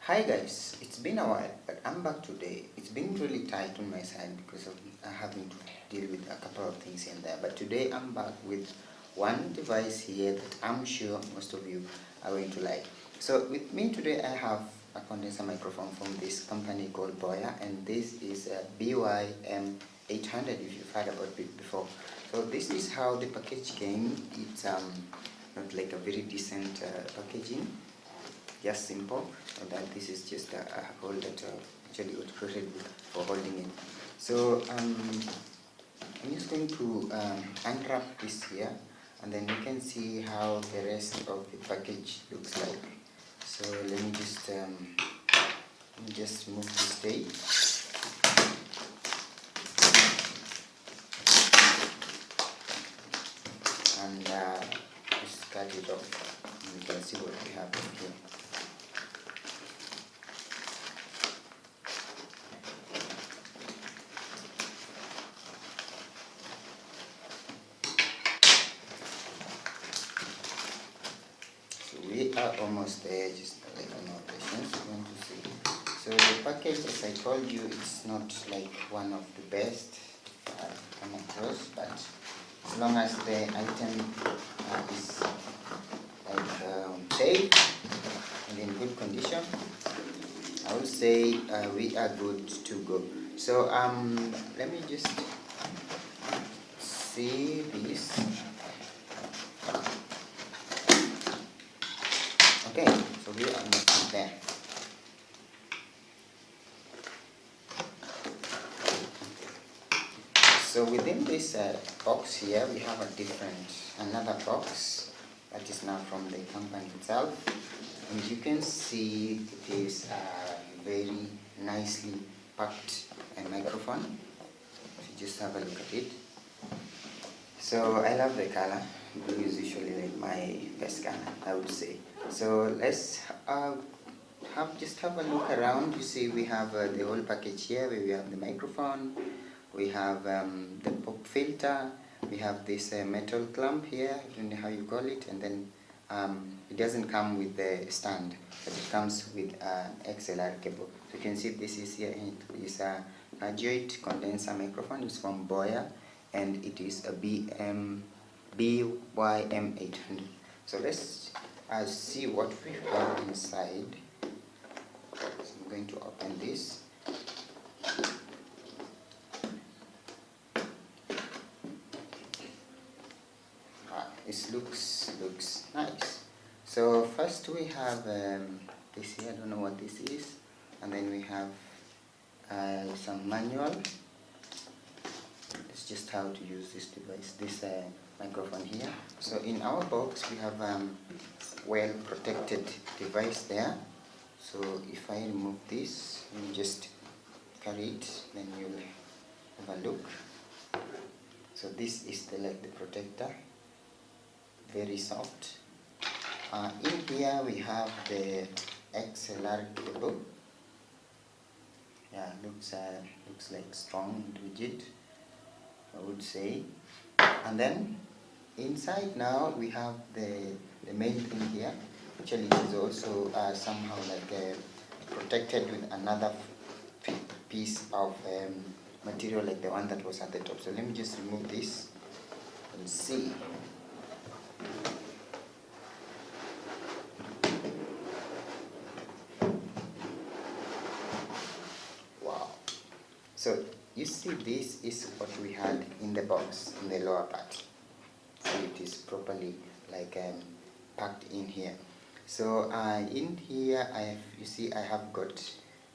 Hi guys, it's been a while, but I'm back today. It's been really tight on my side because of having to deal with a couple of things in there. But today I'm back with one device here that I'm sure most of you are going to like. So with me today I have a condenser microphone from this company called Boya, and this is a BY-M800 if you've heard about it before. So this is how the package came. It's not like a very decent packaging. Just simple, and then this is just a hole that actually was created for holding it. So I'm just going to unwrap this here, and then you can see how the rest of the package looks like. So let me just move this tape. And just cut it off, and you can see what we have here. We are almost there, just like more patience, we're going to see. So the package, as I told you, it's not like one of the best I've come across, but as long as the item is like safe and in good condition, I would say we are good to go. So let me just see this. Okay, so we are almost there. So within this box here, we have another box that is now from the company itself. And you can see it is a very nicely packed microphone. If you just have a look at it. So I love the color. Blue is usually like my best color, I would say. So let's just have a look around. You see we have the whole package here, where we have the microphone, we have the pop filter, we have this metal clamp here, I don't know how you call it, and then it doesn't come with the stand, but it comes with an XLR cable. So you can see this is here, it is a graduate condenser microphone. It's from Boya, and it is a BY-M800. So let's see what we have inside. So I'm going to open this. This looks nice. So first we have this here. I don't know what this is, and then we have some manual. It's just how to use this device, this microphone here. So in our box we have well protected device there. So if I remove this, you just carry it, then you'll have a look. So this is the protector, very soft. In here we have the XLR cable. Yeah, looks like strong and rigid, I would say. And then inside now we have the main thing here. Actually it is also somehow protected with another piece of material like the one that was at the top. So let me just remove this and see. Wow. So you see, this is what we had in the box, in the lower part. So it is properly packed in here. So in here you see I have got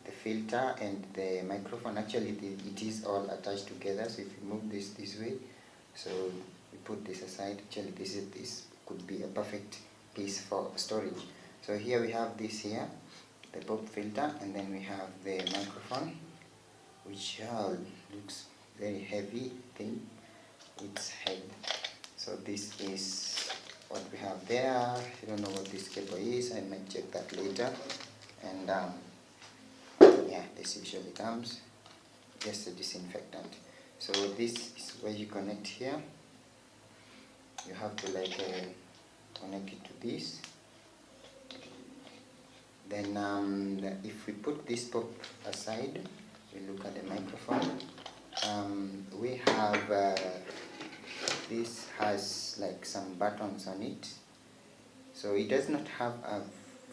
the filter and the microphone. Actually it is all attached together. So if you move this way, so we put this aside. Actually this could be a perfect piece for storage. So here we have this here, the pop filter, and then we have the microphone, which looks very heavy thing, its head. So this is what we have there. I don't know what this cable is, I might check that later. And yeah, this usually comes, just a disinfectant. So this is where you connect here. You have to connect it to this. Then if we put this pop aside, we look at the microphone. We have this has like some buttons on it. So it does not have a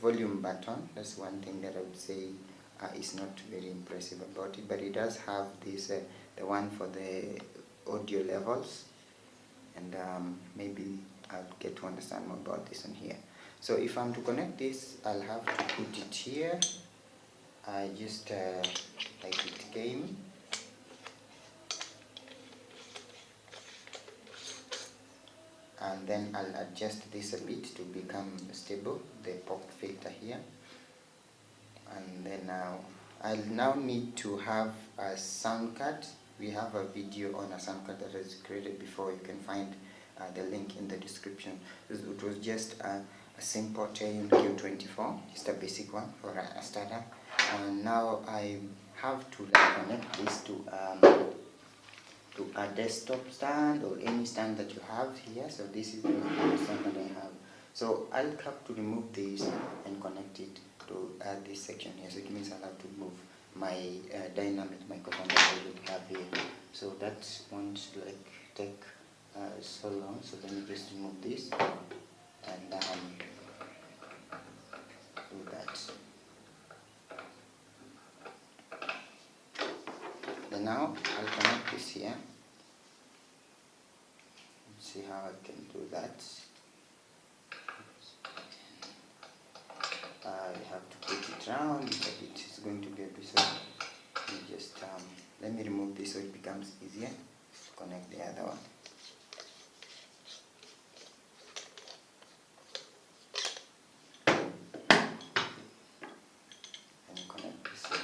volume button. That's one thing that I would say is not very impressive about it. But it does have this, the one for the audio levels, and maybe I'll get to understand more about this on here. So if I'm to connect this, I'll have to put it here. I just like it came. And then I'll adjust this a bit to become stable, the pop filter here. And then I'll now need to have a sound card. We have a video on a sound card that was created before. You can find the link in the description. It was just a simple Tune Q24, just a basic one for a starter. And now I have to connect this to a desktop stand or any stand that you have here. So this is the stand that I have. So I'll have to remove this and connect it to this section here. So it means I'll have to move my dynamic microphone that I would have here. So that won't take so long. So let me just remove this and do that. Then now I'll connect this here. Let's see how I can do that. I have to put it around, but it is going to be a bit, so just let me remove this so it becomes easier to connect the other one. And connect this here.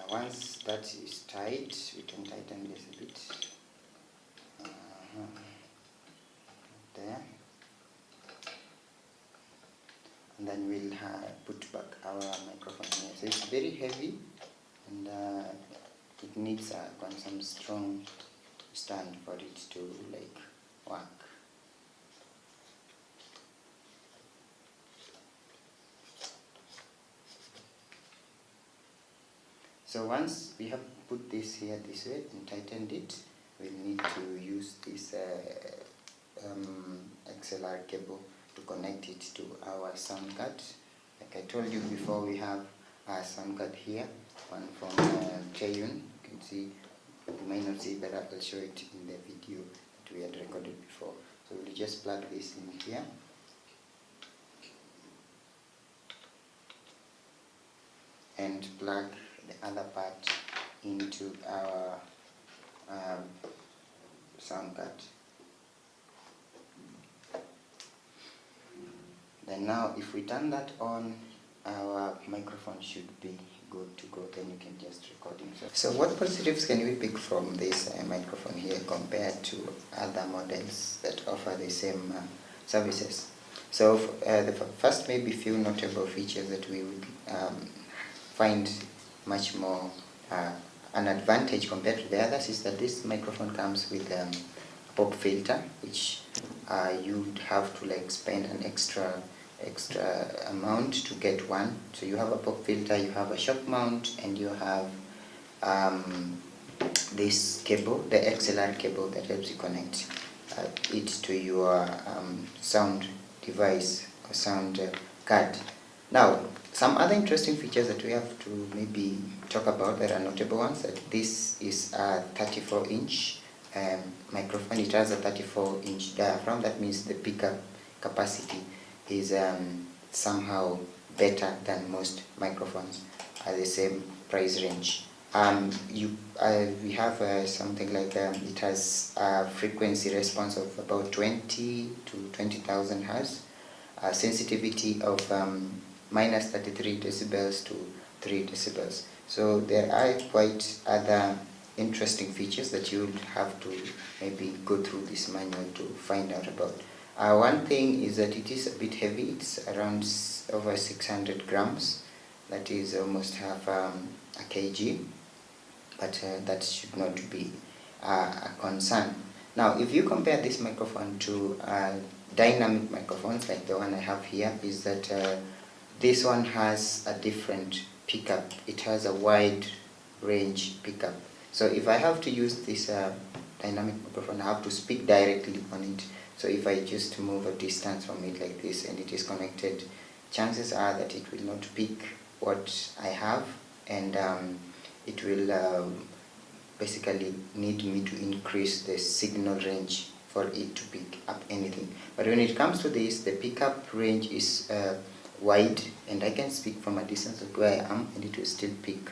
Once that is tight, we can tighten this a bit. There. And then we'll put back our microphone here. So it's very heavy, and it needs some strong stand for it to work. So once we have put this here this way and tightened it, we'll need to use this XLR cable to connect it to our sound card. Like I told you before, we have a sound card here, one from Tune. You can see, you might not see it, but I'll show it in the video that we had recorded before. So we'll just plug this in here. And plug the other part into our sound card. Then now if we turn that on, our microphone should be good to go. Then you can just record it. So what positives can we pick from this microphone here compared to other models that offer the same services? So the first maybe few notable features that we would find much more an advantage compared to the others is that this microphone comes with a pop filter, which you'd have to spend an extra amount to get one. So you have a pop filter, you have a shock mount, and you have this cable, the XLR cable that helps you connect it to your sound device or sound card. Now, some other interesting features that we have to maybe talk about that are notable ones, that this is a 34-inch microphone. It has a 34-inch diaphragm. That means the pickup capacity is somehow better than most microphones at the same price range. We have something like it has a frequency response of about 20 to 20,000 hertz, sensitivity of minus 33 decibels to 3 decibels. So there are quite other interesting features that you would have to maybe go through this manual to find out about. One thing is that it is a bit heavy. It's around over 600 grams. That is almost half a kg, but that should not be a concern. Now, if you compare this microphone to dynamic microphones like the one I have here, is that this one has a different pickup. It has a wide range pickup. So if I have to use this dynamic microphone, I have to speak directly on it. So if I just move a distance from it like this and it is connected, chances are that it will not pick what I have, and it will basically need me to increase the signal range for it to pick up anything. But when it comes to this, the pickup range is wide, and I can speak from a distance of where I am and it will still pick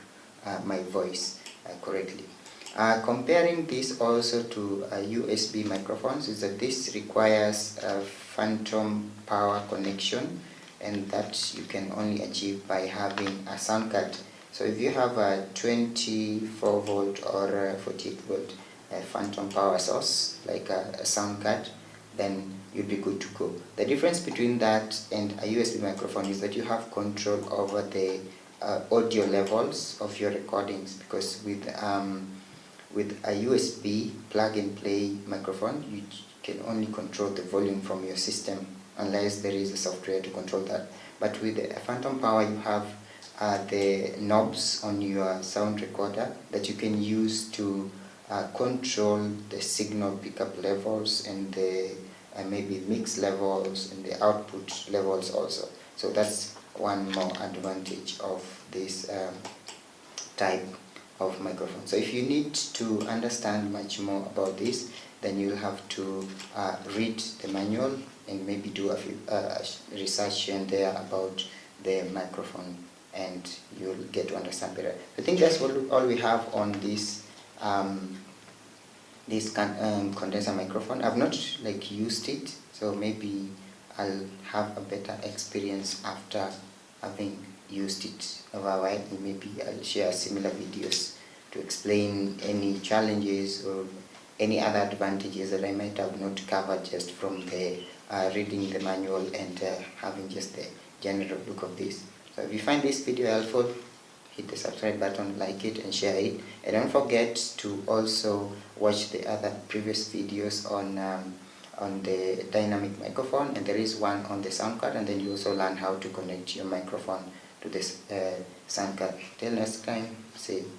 my voice correctly. Comparing this also to USB microphones is that this requires a phantom power connection, and that you can only achieve by having a sound card. So if you have a 24 volt or a 48 volt phantom power source like a sound card, then you'll be good to go. The difference between that and a USB microphone is that you have control over the audio levels of your recordings, because with a USB plug and play microphone, you can only control the volume from your system unless there is a software to control that. But with a phantom power, you have the knobs on your sound recorder that you can use to control the signal pickup levels and the maybe mix levels and the output levels also. So that's one more advantage of this type of microphone. So if you need to understand much more about this, then you'll have to read the manual and maybe do a few research here and there about the microphone, and you'll get to understand better. I think that's all we have on this condenser microphone. I've not used it, so maybe I'll have a better experience after having used it over a while, and maybe I'll share similar videos to explain any challenges or any other advantages that I might have not covered just from the reading the manual and having just the general look of this. So if you find this video helpful, hit the subscribe button, like it and share it, and don't forget to also watch the other previous videos on the dynamic microphone, and there is one on the sound card, and then you also learn how to connect your microphone to this sound card. Till next time, see you.